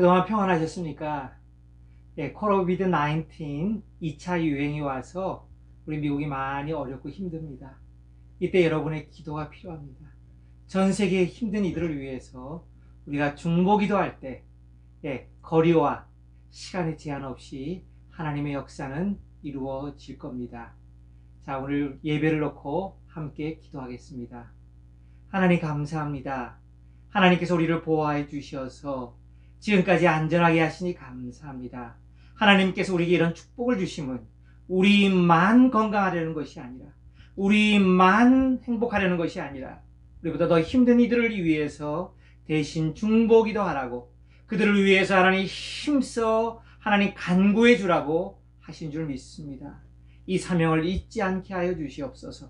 그동안 평안하셨습니까? 코비드 19 2차 유행이 와서 우리 미국이 많이 어렵고 힘듭니다. 이때 여러분의 기도가 필요합니다. 전 세계의 힘든 이들을 위해서 우리가 중보기도할 때 거리와 시간의 제한 없이 하나님의 역사는 이루어질 겁니다. 자, 오늘 예배를 놓고 함께 기도하겠습니다. 하나님 감사합니다. 하나님께서 우리를 보호해 주셔서 지금까지 안전하게 하시니 감사합니다. 하나님께서 우리에게 이런 축복을 주심은 우리만 건강하려는 것이 아니라, 우리만 행복하려는 것이 아니라, 우리보다 더 힘든 이들을 위해서 대신 중보기도 하라고, 그들을 위해서 하나님 힘써 하나님 간구해 주라고 하신 줄 믿습니다. 이 사명을 잊지 않게 하여 주시옵소서.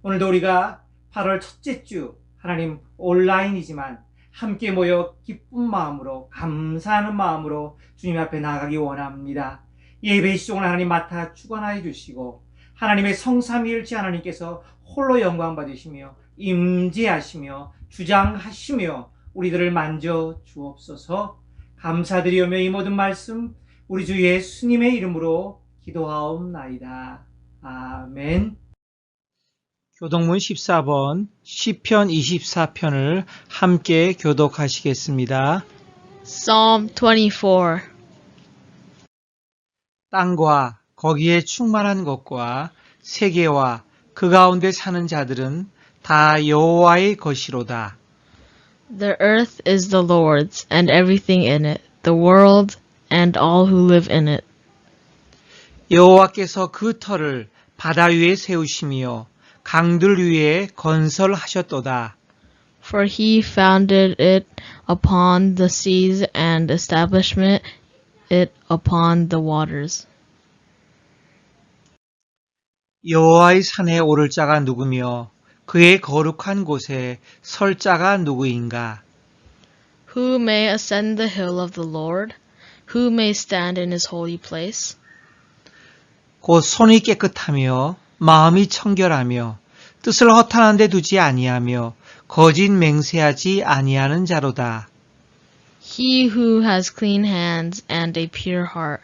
오늘도 우리가 8월 첫째 주 하나님 온라인이지만 함께 모여 기쁜 마음으로, 감사하는 마음으로 주님 앞에 나아가기 원합니다. 예배 시종을 하나님 맡아 주관하여 주시고, 하나님의 성삼위일체 하나님께서 홀로 영광 받으시며 임재하시며 주장하시며 우리들을 만져 주옵소서. 감사드리오며 이 모든 말씀 우리 주 예수님의 이름으로 기도하옵나이다. 아멘. 교동문 14번 시편 24편을 함께 교독하시겠습니다. Psalm 24. 땅과 거기에 충만한 것과 세계와 그 가운데 사는 자들은 다 여호와의 것이로다. The earth is the Lord's, and everything in it, the world and all who live in it. 여호와께서 그 터를 바다 위에 세우시며 강들 위에 건설하셨도다. For he founded it upon the seas and established it upon the waters. 여호와의 산에 오를 자가 누구며 그의 거룩한 곳에 설 자가 누구인가? Who may ascend the hill of the Lord? Who may stand in his holy place? 곧 손이 깨끗하며 마음이 청결하며 뜻을 허탄한 데 두지 아니하며 거짓 맹세하지 아니하는 자로다. He who has clean hands and a pure heart,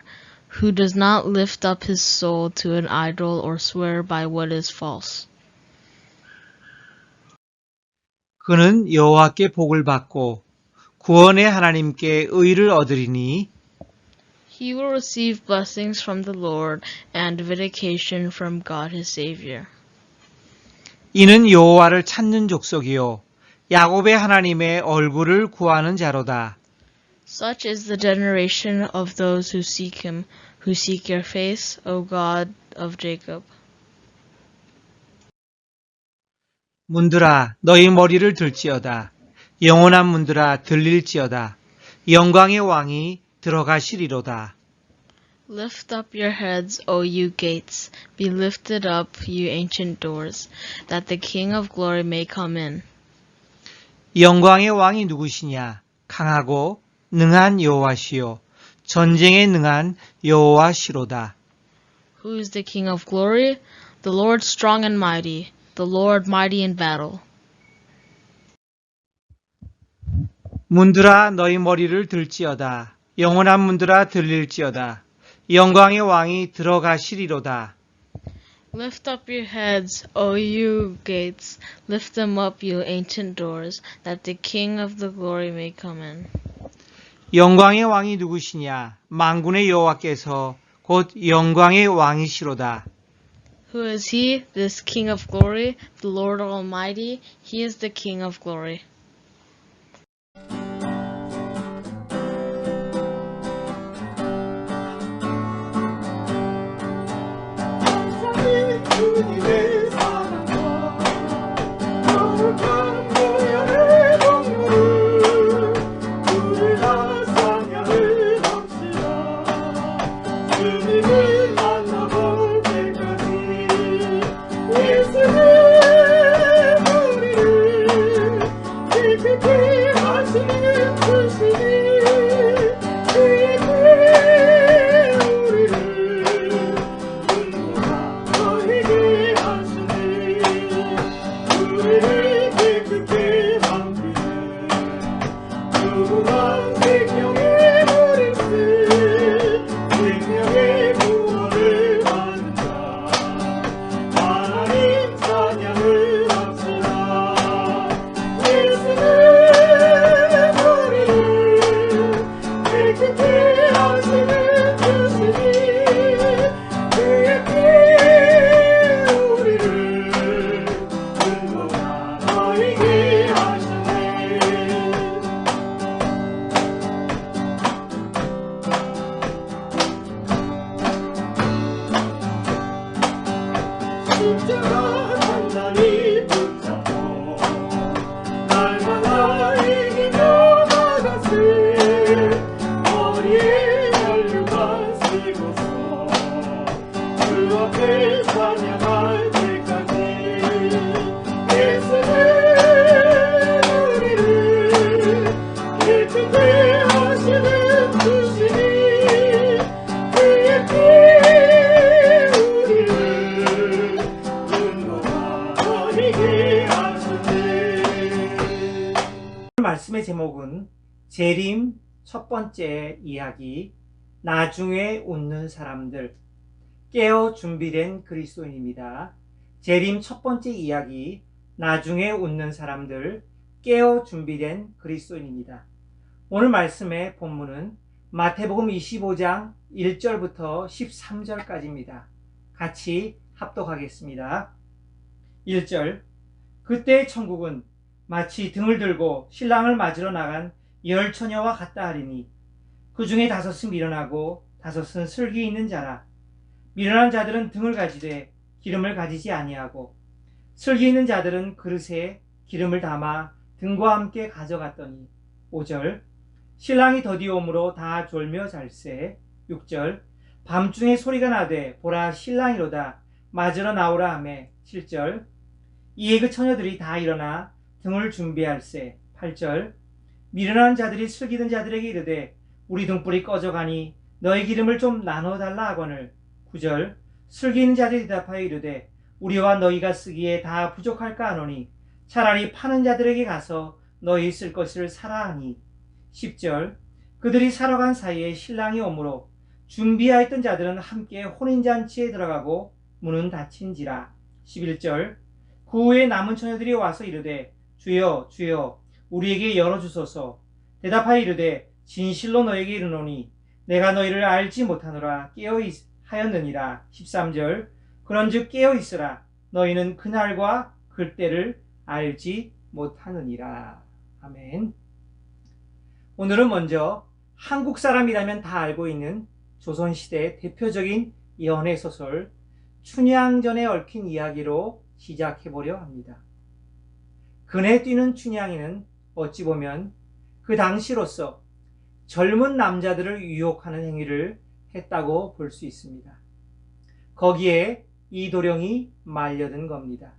who does not lift up his soul to an idol or swear by what is false. 그는 여호와께 복을 받고 구원의 하나님께 의를 얻으리니 He will receive blessings from the Lord and vindication from God his Savior. 이는 여호와를 찾는 족속이요 야곱의 하나님의 얼굴을 구하는 자로다. Such is the generation of those who seek him, who seek your face, O God of Jacob. 문들아 너희 머리를 들지어다. 영원한 문들아 들릴지어다. 영광의 왕이 들어가시리로다. Lift up your heads, O you gates, be lifted up, you ancient doors, that the King of glory may come in. 영광의 왕이 누구시냐? 강하고 능한 여호와시요 전쟁에 능한 여호와시로다. Who is the King of glory? The Lord strong and mighty, the Lord mighty in battle. 문들아 너희 머리를 들지어다. 영원한 문들아 들릴지어다. 영광의 왕이 들어가시리로다. Lift up your heads, O you gates, lift them up, you ancient doors, that the King of the glory may come in. 영광의 왕이 누구시냐? 만군의 여호와께서 곧 영광의 왕이시로다. Who is he? This King of glory, the Lord Almighty, he is the King of glory. 주님의 사랑과 거룩한 보혈의 공로를 우리 다 찬양을 합시다. 주님을 만나볼 때까지 예수의 우리를 기쁘게 하시는 주시니 그의 구에 우리를 너에게 하시니 우리를 기쁘게 만드네. 무궁한 생명의 생명의 구원을 받는 자 하나님 찬양을 합시다. 예수는 우리를 깨끗게 하시는 주시니 그의 피 우리를 근거가 너희게 하셨네. 십자가 단단히 붙잡고 날마다 이기며 나갔을 머리에 혈류가 쓰고서 그 앞에 찬양할 때까지 예수는 우리를 깨끗게 하시는 주시니 그의 피 우리를 근거가 너희게 하셨네. 오늘 말씀의 제목은 재림 첫 번째 이야기, 나중에 웃는 사람들, 깨어 준비된 그리스도인입니다. 재림 첫 번째 이야기, 나중에 웃는 사람들, 깨어 준비된 그리스도인입니다. 오늘 말씀의 본문은 마태복음 25장 1절부터 13절까지입니다. 같이 합독하겠습니다. 1절, 그때 천국은 마치 등을 들고 신랑을 맞으러 나간 10 처녀와 같다 하리니 그 중에 5은 미련하고 5은 슬기 있는 자라. 미련한 자들은 등을 가지되 기름을 가지지 아니하고 슬기 있는 자들은 그릇에 기름을 담아 등과 함께 가져갔더니 5절, 신랑이 더디오므로 다 졸며 잘세. 6절, 밤중에 소리가 나되 보라 신랑이로다 맞으러 나오라 하매. 7절, 이에 그 처녀들이 다 일어나 등을 준비할세. 8절, 미련한 자들이 슬기든 자들에게 이르되 우리 등불이 꺼져가니 너희 기름을 좀 나눠달라 하거늘. 9절, 슬기 있는 자들이 대답하여 이르되 우리와 너희가 쓰기에 다 부족할까 하노니 차라리 파는 자들에게 가서 너희 쓸 것을 사라 하니. 10절, 그들이 사러 간 사이에 신랑이 오므로 준비하였던 자들은 함께 혼인잔치에 들어가고 문은 닫힌지라. 11절, 그 후에 남은 처녀들이 와서 이르되 주여 주여 우리에게 열어주소서. 대답하여 이르되 진실로 너에게 이르노니 내가 너희를 알지 못하노라 깨어하였느니라. 13절, 그런즉 깨어있으라 너희는 그날과 그때를 알지 못하느니라. 아멘. 오늘은 먼저 한국 사람이라면 다 알고 있는 조선시대 대표적인 연애소설 춘향전에 얽힌 이야기로 시작해보려 합니다. 그네 뛰는 춘향이는 어찌 보면 그 당시로서 젊은 남자들을 유혹하는 행위를 했다고 볼 수 있습니다. 거기에 이도령이 말려든 겁니다.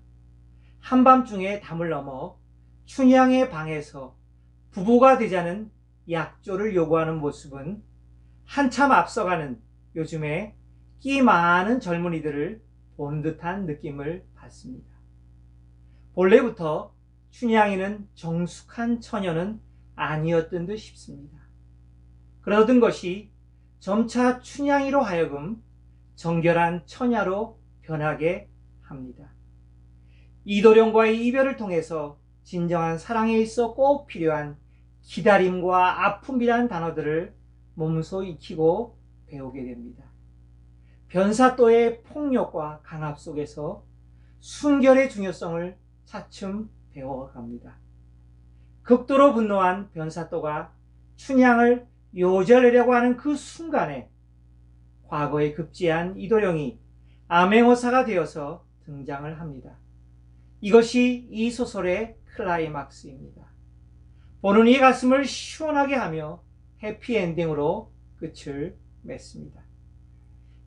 한밤중에 담을 넘어 춘향의 방에서 부부가 되자는 약조를 요구하는 모습은 한참 앞서가는 요즘에 끼 많은 젊은이들을 본 듯한 느낌을 받습니다. 본래부터 춘향이는 정숙한 처녀는 아니었던 듯 싶습니다. 그러던 것이 점차 춘향이로 하여금 정결한 처녀로 변하게 합니다. 이도령과의 이별을 통해서 진정한 사랑에 있어 꼭 필요한 기다림과 아픔이라는 단어들을 몸소 익히고 배우게 됩니다. 변사또의 폭력과 강압 속에서 순결의 중요성을 차츰 배워갑니다. 극도로 분노한 변사또가 춘향을 요절하려고 하는 그 순간에 과거에 급제한 이도령이 암행어사가 되어서 등장을 합니다. 이것이 이 소설의 클라이막스입니다. 보는 이의 가슴을 시원하게 하며 해피엔딩으로 끝을 맺습니다.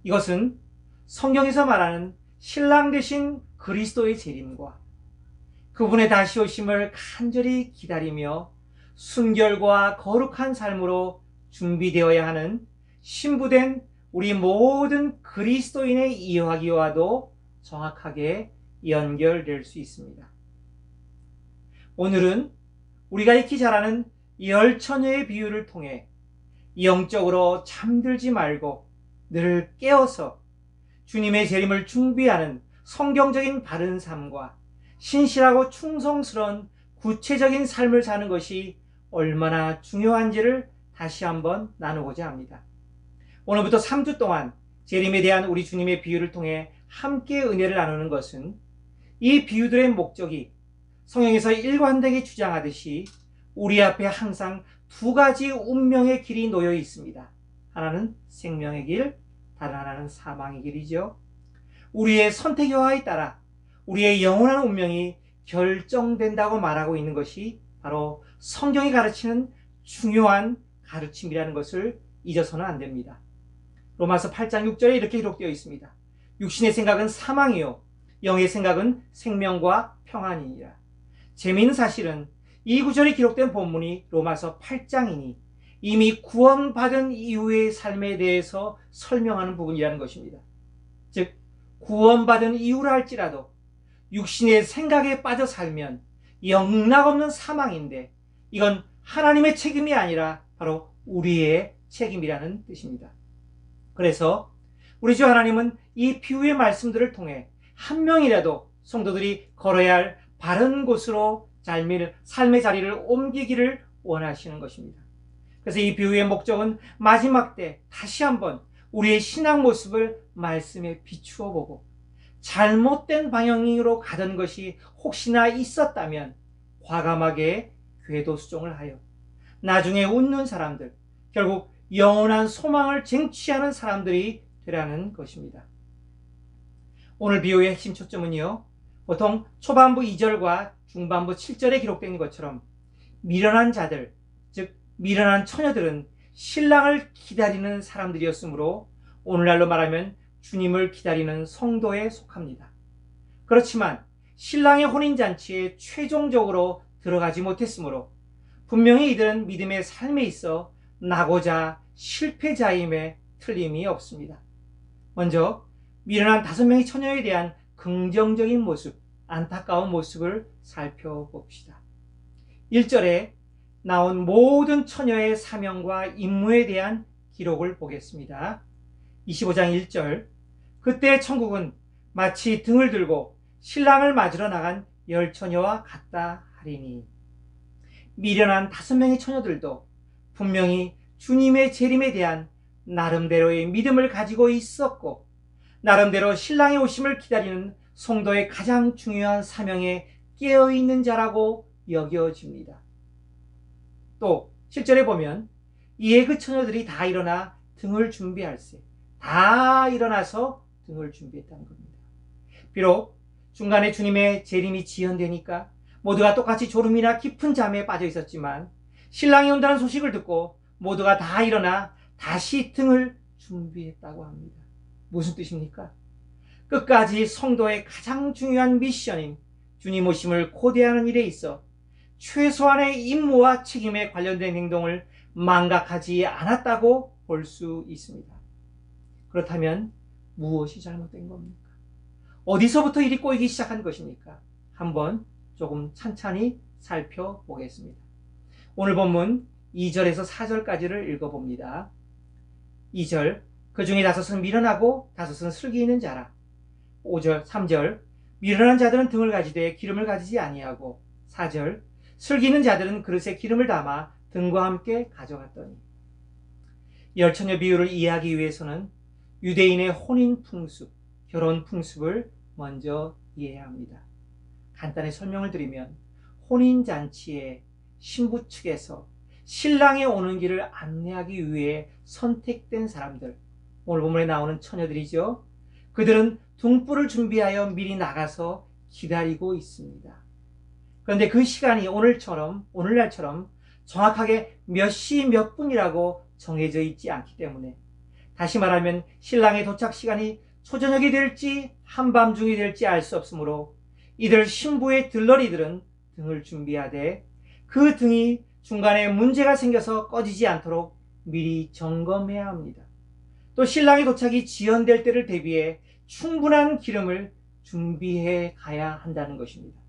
이것은 성경에서 말하는 신랑 되신 그리스도의 재림과 그분의 다시 오심을 간절히 기다리며 순결과 거룩한 삶으로 준비되어야 하는 신부된 우리 모든 그리스도인의 이야기와도 정확하게 연결될 수 있습니다. 오늘은 우리가 익히 잘 아는 10 처녀의 비유를 통해 영적으로 잠들지 말고 늘 깨어서 주님의 재림을 준비하는 성경적인 바른 삶과 신실하고 충성스러운 구체적인 삶을 사는 것이 얼마나 중요한지를 다시 한번 나누고자 합니다. 오늘부터 3주 동안 재림에 대한 우리 주님의 비유를 통해 함께 은혜를 나누는 것은 이 비유들의 목적이 성경에서 일관되게 주장하듯이 우리 앞에 항상 두 가지 운명의 길이 놓여 있습니다. 하나는 생명의 길, 다른 하나는 사망의 길이죠. 우리의 선택여하에 따라 우리의 영원한 운명이 결정된다고 말하고 있는 것이 바로 성경이 가르치는 중요한 가르침이라는 것을 잊어서는 안 됩니다. 로마서 8장 6절에 이렇게 기록되어 있습니다. 육신의 생각은 사망이요 영의 생각은 생명과 평안이니라. 재미있는 사실은 이 구절이 기록된 본문이 로마서 8장이니 이미 구원받은 이후의 삶에 대해서 설명하는 부분이라는 것입니다. 즉 구원받은 이후라 할지라도 육신의 생각에 빠져 살면 영락없는 사망인데 이건 하나님의 책임이 아니라 바로 우리의 책임이라는 뜻입니다. 그래서 우리 주 하나님은 이 비유의 말씀들을 통해 한 명이라도 성도들이 걸어야 할 바른 곳으로 삶의 자리를 옮기기를 원하시는 것입니다. 그래서 이 비유의 목적은 마지막 때 다시 한번 우리의 신앙 모습을 말씀에 비추어 보고 잘못된 방향으로 가던 것이 혹시나 있었다면 과감하게 궤도 수정을 하여 나중에 웃는 사람들, 결국 영원한 소망을 쟁취하는 사람들이 되라는 것입니다. 오늘 비유의 핵심 초점은요, 보통 초반부 2절과 중반부 7절에 기록된 것처럼 미련한 자들, 즉 미련한 처녀들은 신랑을 기다리는 사람들이었으므로 오늘날로 말하면 주님을 기다리는 성도에 속합니다. 그렇지만 신랑의 혼인잔치에 최종적으로 들어가지 못했으므로 분명히 이들은 믿음의 삶에 있어 나고자 실패자임에 틀림이 없습니다. 먼저 미련한 5명의 처녀에 대한 긍정적인 모습, 안타까운 모습을 살펴봅시다. 1절에 나온 모든 처녀의 사명과 임무에 대한 기록을 보겠습니다. 25장 1절, 그때 천국은 마치 등을 들고 신랑을 맞으러 나간 10처녀와 같다 하리니. 미련한 5명의 처녀들도 분명히 주님의 재림에 대한 나름대로의 믿음을 가지고 있었고 나름대로 신랑의 오심을 기다리는 성도의 가장 중요한 사명에 깨어있는 자라고 여겨집니다. 또 7절에 보면 이에 그 처녀들이 다 일어나 등을 준비할세. 다 일어나서 등을 준비했다는 겁니다. 비록 중간에 주님의 재림이 지연되니까 모두가 똑같이 졸음이나 깊은 잠에 빠져 있었지만 신랑이 온다는 소식을 듣고 모두가 다 일어나 다시 등을 준비했다고 합니다. 무슨 뜻입니까? 끝까지 성도의 가장 중요한 미션인 주님 오심을 고대하는 일에 있어 최소한의 임무와 책임에 관련된 행동을 망각하지 않았다고 볼 수 있습니다. 그렇다면 무엇이 잘못된 겁니까? 어디서부터 일이 꼬이기 시작한 것입니까? 한번 조금 찬찬히 살펴보겠습니다. 오늘 본문 2절에서 4절까지를 읽어봅니다. 2절, 그 중에 5은 미련하고 5은 슬기 있는 자라. 5절, 3절, 미련한 자들은 등을 가지되 기름을 가지지 아니하고. 4절, 슬기 있는 자들은 그릇에 기름을 담아 등과 함께 가져갔더니. 열처녀 비유를 이해하기 위해서는 유대인의 혼인 풍습, 결혼 풍습을 먼저 이해해야 합니다. 간단히 설명을 드리면 혼인잔치에 신부 측에서 신랑이 오는 길을 안내하기 위해 선택된 사람들, 오늘 본문에 나오는 처녀들이죠. 그들은 등불을 준비하여 미리 나가서 기다리고 있습니다. 그런데 그 시간이 오늘날처럼 정확하게 몇 시 몇 분이라고 정해져 있지 않기 때문에, 다시 말하면 신랑의 도착 시간이 초저녁이 될지 한밤중이 될지 알 수 없으므로 이들 신부의 들러리들은 등을 준비하되 그 등이 중간에 문제가 생겨서 꺼지지 않도록 미리 점검해야 합니다. 또 신랑의 도착이 지연될 때를 대비해 충분한 기름을 준비해 가야 한다는 것입니다.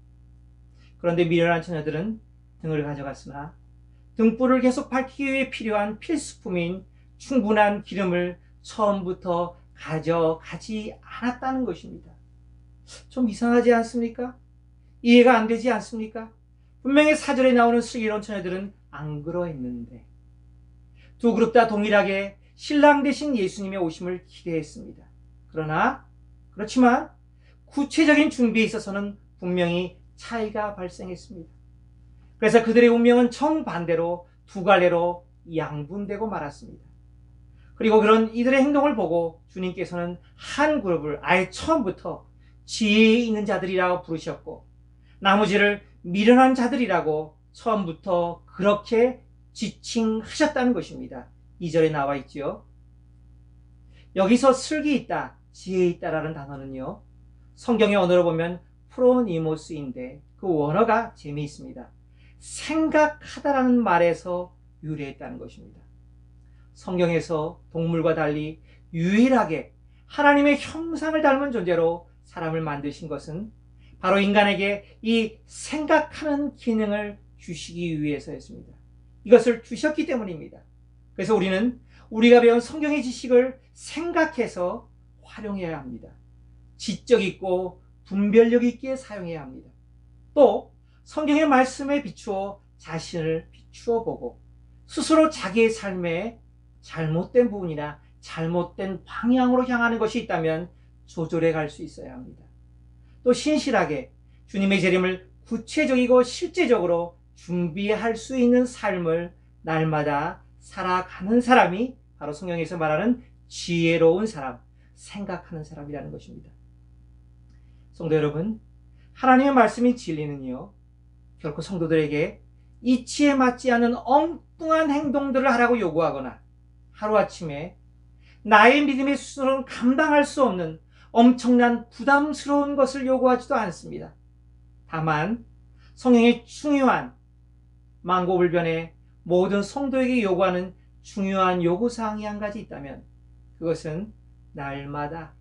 그런데 미련한 처녀들은 등을 가져갔으나 등불을 계속 밝히기 위해 필요한 필수품인 충분한 기름을 처음부터 가져가지 않았다는 것입니다. 좀 이상하지 않습니까? 이해가 안 되지 않습니까? 분명히 사절에 나오는 슬기로운 처녀들은 안 그러했는데 두 그룹 다 동일하게 신랑 되신 예수님의 오심을 기대했습니다. 그렇지만 구체적인 준비에 있어서는 분명히 차이가 발생했습니다. 그래서 그들의 운명은 정반대로 두 갈래로 양분되고 말았습니다. 그리고 그런 이들의 행동을 보고 주님께서는 한 그룹을 아예 처음부터 지혜 있는 자들이라고 부르셨고 나머지를 미련한 자들이라고 처음부터 그렇게 지칭하셨다는 것입니다. 2절에 나와 있죠. 여기서 슬기 있다, 지혜 있다라는 단어는요, 성경의 언어로 보면 프로니모스인데 그 원어가 재미있습니다. 생각하다라는 말에서 유래했다는 것입니다. 성경에서 동물과 달리 유일하게 하나님의 형상을 닮은 존재로 사람을 만드신 것은 바로 인간에게 이 생각하는 기능을 주시기 위해서였습니다. 이것을 주셨기 때문입니다. 그래서 우리는 우리가 배운 성경의 지식을 생각해서 활용해야 합니다. 지적 있고 분별력 있게 사용해야 합니다. 또 성경의 말씀에 비추어 자신을 비추어 보고 스스로 자기의 삶에 잘못된 부분이나 잘못된 방향으로 향하는 것이 있다면 조절해 갈 수 있어야 합니다. 또 신실하게 주님의 재림을 구체적이고 실제적으로 준비할 수 있는 삶을 날마다 살아가는 사람이 바로 성경에서 말하는 지혜로운 사람, 생각하는 사람이라는 것입니다. 성도 여러분, 하나님의 말씀인 진리는요, 결코 성도들에게 이치에 맞지 않는 엉뚱한 행동들을 하라고 요구하거나 하루아침에 나의 믿음의 수준으로는 감당할 수 없는 엄청난 부담스러운 것을 요구하지도 않습니다. 다만 성경의 중요한 만고불변의 모든 성도에게 요구하는 중요한 요구사항이 한 가지 있다면 그것은 날마다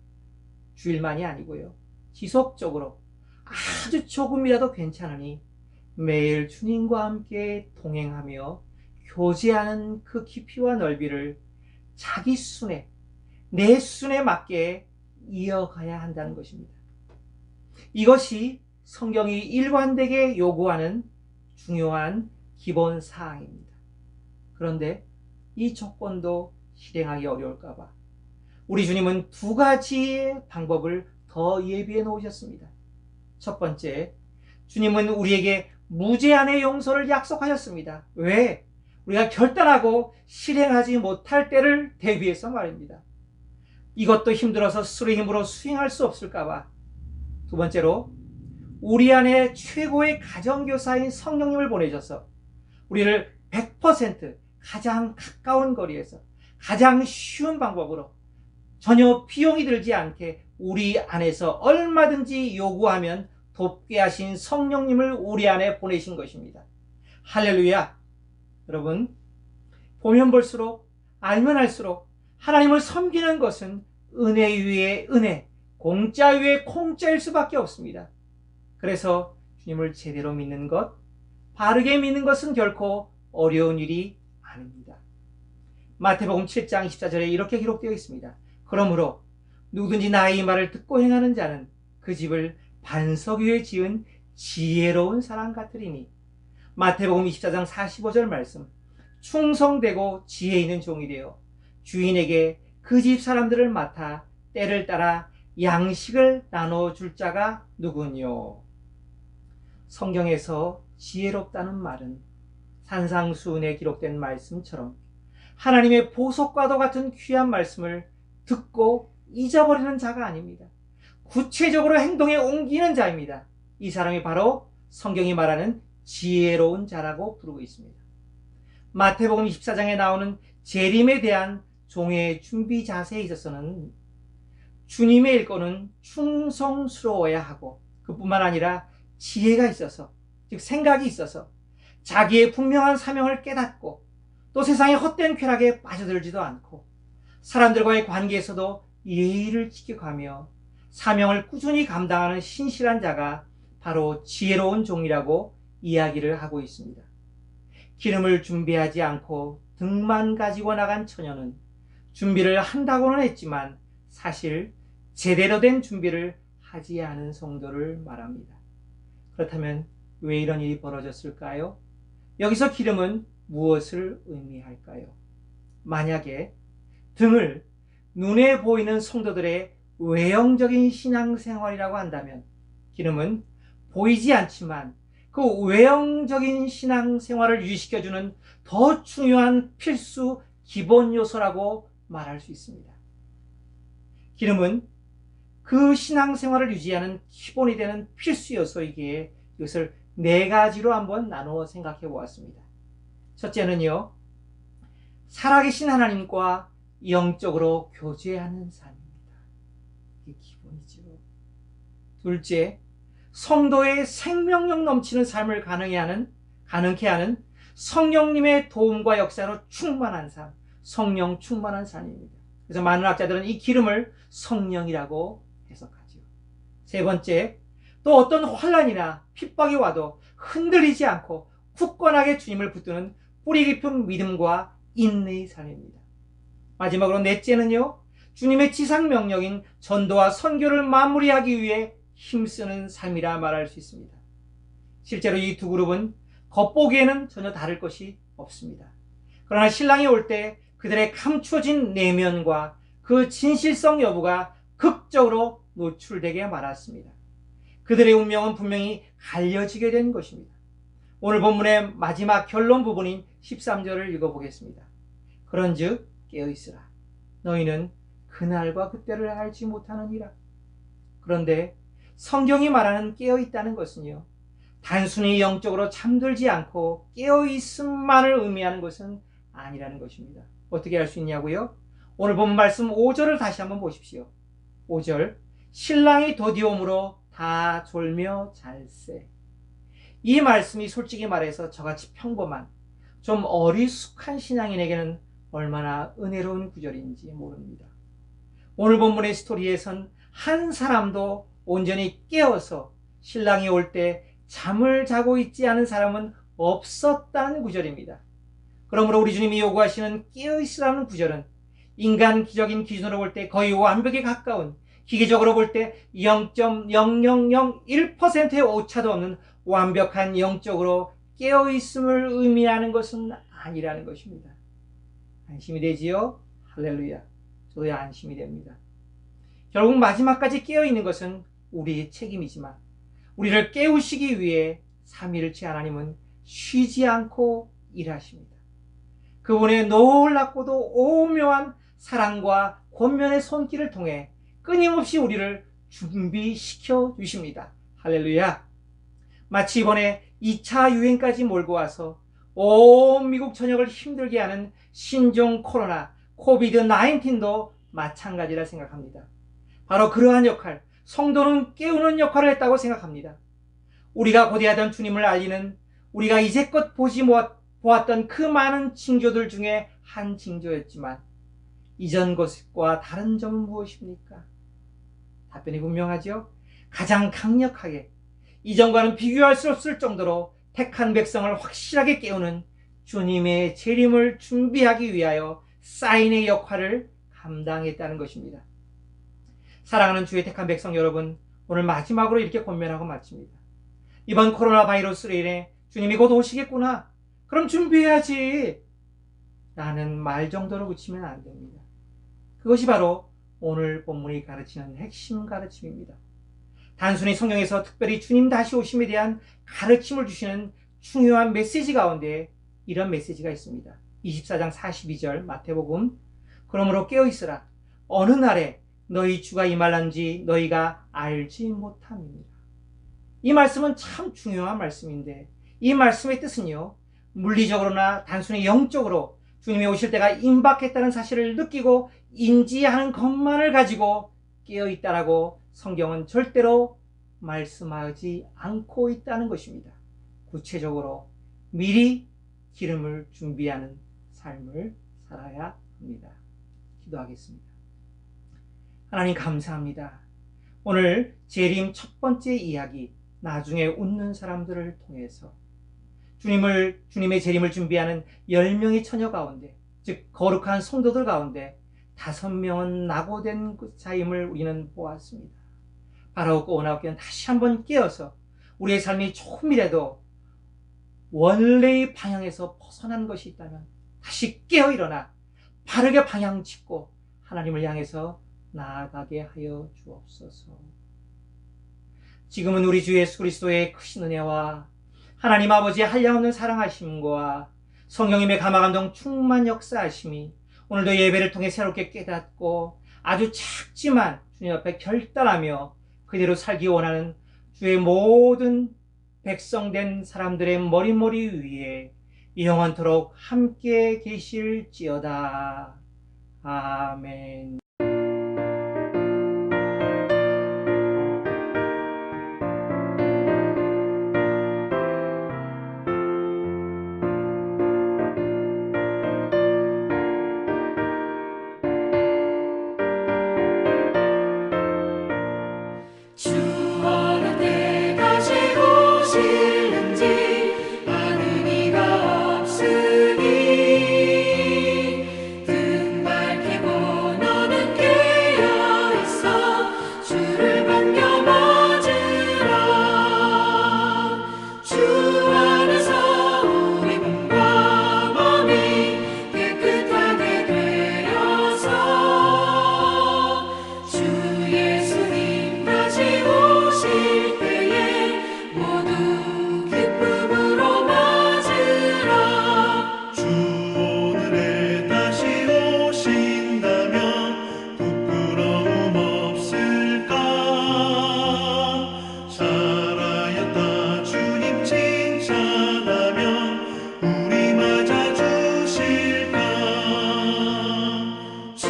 주일만이 아니고요, 지속적으로 아주 조금이라도 괜찮으니 매일 주님과 함께 동행하며 교제하는 그 깊이와 넓이를 자기 수준에, 내 수준에 맞게 이어가야 한다는 것입니다. 이것이 성경이 일관되게 요구하는 중요한 기본 사항입니다. 그런데 이 조건도 실행하기 어려울까봐 우리 주님은 두 가지의 방법을 더 예비해 놓으셨습니다. 첫 번째, 주님은 우리에게 무제한의 용서를 약속하셨습니다. 왜? 우리가 결단하고 실행하지 못할 때를 대비해서 말입니다. 이것도 힘들어서 스스로의 힘으로 수행할 수 없을까봐. 두 번째로, 우리 안에 최고의 가정교사인 성령님을 보내셔서 우리를 100% 가장 가까운 거리에서 가장 쉬운 방법으로 전혀 비용이 들지 않게 우리 안에서 얼마든지 요구하면 돕게 하신 성령님을 우리 안에 보내신 것입니다. 할렐루야! 여러분, 보면 볼수록, 알면 알수록 하나님을 섬기는 것은 은혜 위에 은혜, 공짜 위에 공짜일 수밖에 없습니다. 그래서 주님을 제대로 믿는 것, 바르게 믿는 것은 결코 어려운 일이 아닙니다. 마태복음 7장 24절에 이렇게 기록되어 있습니다. 그러므로 누구든지 나의 말을 듣고 행하는 자는 그 집을 반석 위에 지은 지혜로운 사람 같으리니. 마태복음 24장 45절 말씀. 충성되고 지혜 있는 종이 되어 주인에게 그 집 사람들을 맡아 때를 따라 양식을 나눠줄 자가 누구뇨. 성경에서 지혜롭다는 말은 산상수훈에 기록된 말씀처럼 하나님의 보석과도 같은 귀한 말씀을 듣고 잊어버리는 자가 아닙니다. 구체적으로 행동에 옮기는 자입니다. 이 사람이 바로 성경이 말하는 지혜로운 자라고 부르고 있습니다. 마태복음 24장에 나오는 재림에 대한 종의 준비 자세에 있어서는 주님의 일꾼은 충성스러워야 하고 그뿐만 아니라 지혜가 있어서, 즉 생각이 있어서 자기의 분명한 사명을 깨닫고 또 세상의 헛된 쾌락에 빠져들지도 않고 사람들과의 관계에서도 예의를 지켜가며 사명을 꾸준히 감당하는 신실한 자가 바로 지혜로운 종이라고 이야기를 하고 있습니다. 기름을 준비하지 않고 등만 가지고 나간 처녀는 준비를 한다고는 했지만 사실 제대로 된 준비를 하지 않은 성도를 말합니다. 그렇다면 왜 이런 일이 벌어졌을까요? 여기서 기름은 무엇을 의미할까요? 만약에 등을 눈에 보이는 성도들의 외형적인 신앙생활이라고 한다면 기름은 보이지 않지만 그 외형적인 신앙생활을 유지시켜주는 더 중요한 필수 기본 요소라고 말할 수 있습니다. 기름은 그 신앙생활을 유지하는 기본이 되는 필수 요소이기에 이것을 네 가지로 한번 나누어 생각해 보았습니다. 첫째는요, 살아계신 하나님과 영적으로 교제하는 삶입니다. 이게 기본이죠. 둘째, 성도의 생명력 넘치는 삶을 가능케 하는 성령님의 도움과 역사로 충만한 삶, 성령 충만한 삶입니다. 그래서 많은 학자들은 이 기름을 성령이라고 해석하죠. 세 번째, 또 어떤 환난이나 핍박이 와도 흔들리지 않고 굳건하게 주님을 붙드는 뿌리 깊은 믿음과 인내의 삶입니다. 마지막으로 넷째는요, 주님의 지상 명령인 전도와 선교를 마무리하기 위해 힘쓰는 삶이라 말할 수 있습니다. 실제로 이 두 그룹은 겉보기에는 전혀 다를 것이 없습니다. 그러나 신랑이 올 때 그들의 감추어진 내면과 그 진실성 여부가 극적으로 노출되게 말았습니다. 그들의 운명은 분명히 갈려지게 된 것입니다. 오늘 본문의 마지막 결론 부분인 13절을 읽어보겠습니다. 그런즉 깨어있으라. 너희는 그날과 그때를 알지 못하느니라. 그런데 성경이 말하는 깨어있다는 것은요, 단순히 영적으로 잠들지 않고 깨어있음만을 의미하는 것은 아니라는 것입니다. 어떻게 알 수 있냐고요? 오늘 본 말씀 5절을 다시 한번 보십시오. 5절, 신랑이 더디옴으로 다 졸며 잘세. 이 말씀이 솔직히 말해서 저같이 평범한 좀 어리숙한 신앙인에게는 얼마나 은혜로운 구절인지 모릅니다. 오늘 본문의 스토리에선 한 사람도 온전히 깨어서 신랑이 올 때 잠을 자고 있지 않은 사람은 없었다는 구절입니다. 그러므로 우리 주님이 요구하시는 깨어있으라는 구절은 인간 기적인 기준으로 볼 때 거의 완벽에 가까운, 기계적으로 볼 때 0.0001%의 오차도 없는 완벽한 영적으로 깨어있음을 의미하는 것은 아니라는 것입니다. 안심이 되지요? 할렐루야. 저도 안심이 됩니다. 결국 마지막까지 깨어있는 것은 우리의 책임이지만 우리를 깨우시기 위해 삼위일체 하나님은 쉬지 않고 일하십니다. 그분의 놀랍고도 오묘한 사랑과 권면의 손길을 통해 끊임없이 우리를 준비시켜 주십니다. 할렐루야. 마치 이번에 2차 유행까지 몰고 와서 온 미국 전역을 힘들게 하는 신종 코로나 코비드-19도 마찬가지라 생각합니다. 바로 그러한 역할, 성도는 깨우는 역할을 했다고 생각합니다. 우리가 고대하던 주님을 알리는, 우리가 이제껏 보았던 그 많은 징조들 중에 한 징조였지만 이전 것과 다른 점은 무엇입니까? 답변이 분명하죠. 가장 강력하게 이전과는 비교할 수 없을 정도로 택한 백성을 확실하게 깨우는 주님의 재림을 준비하기 위하여 사인의 역할을 감당했다는 것입니다. 사랑하는 주의 택한 백성 여러분, 오늘 마지막으로 이렇게 권면하고 마칩니다. 이번 코로나 바이러스로 인해 주님이 곧 오시겠구나. 그럼 준비해야지. 라는 말 정도로 그치면 안 됩니다. 그것이 바로 오늘 본문이 가르치는 핵심 가르침입니다. 단순히 성경에서 특별히 주님 다시 오심에 대한 가르침을 주시는 중요한 메시지 가운데 이런 메시지가 있습니다. 24장 42절 마태복음, 그러므로 깨어있으라. 어느 날에 너희 주가 임할는지 너희가 알지 못함이니라. 이 말씀은 참 중요한 말씀인데 이 말씀의 뜻은요, 물리적으로나 단순히 영적으로 주님이 오실 때가 임박했다는 사실을 느끼고 인지하는 것만을 가지고 깨어있다라고 성경은 절대로 말씀하지 않고 있다는 것입니다. 구체적으로 미리 기름을 준비하는 삶을 살아야 합니다. 기도하겠습니다. 하나님 감사합니다. 오늘 재림 첫 번째 이야기, 나중에 웃는 사람들을 통해서 주님의 재림을 준비하는 10명의 처녀 가운데, 즉 거룩한 성도들 가운데 5명은 낙오된 그 자임을 우리는 보았습니다. 바라옵고 원하옵기는 다시 한번 깨어서 우리의 삶이 조금이라도 원래의 방향에서 벗어난 것이 있다면 다시 깨어 일어나 바르게 방향 짚고 하나님을 향해서 나아가게 하여 주옵소서. 지금은 우리 주 예수 그리스도의 크신 은혜와 하나님 아버지의 한량없는 사랑하심과 성령님의 감화감동 충만 역사하심이 오늘도 예배를 통해 새롭게 깨닫고 아주 작지만 주님 앞에 결단하며 그대로 살기 원하는 주의 모든 백성된 사람들의 머리머리 위에 영원토록 함께 계실지어다. 아멘. 주 어느 때 다시 오실는지 아는 이가 없으니 등 밝히고 너는 깨어있어 주를 반겨 맞으라. 주 안에서 우리 몸과 몸이 깨끗하게 되어서 주 예수님 다시 오실 때에 모두 기쁨으로 맞으라. 주 오늘에 다시 오신다면 부끄러움 없을까? 살아였다 주님 칭찬하며 우리 맞아 주실까? 주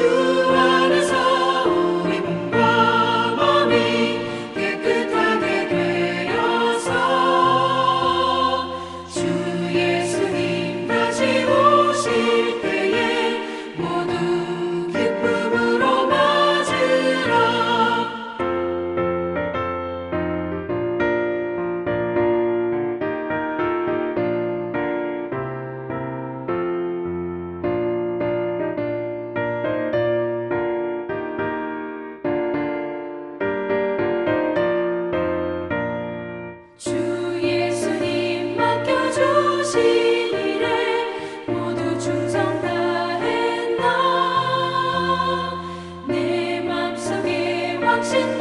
안에서 우리 몸과 몸이 깨끗하게 되어서 주 예수님 다시 오실 때에 모두 기쁨으로 맞으라. 주 예수님 맡겨주신 일에 모두 충성 다했나. 내 맘속에 확신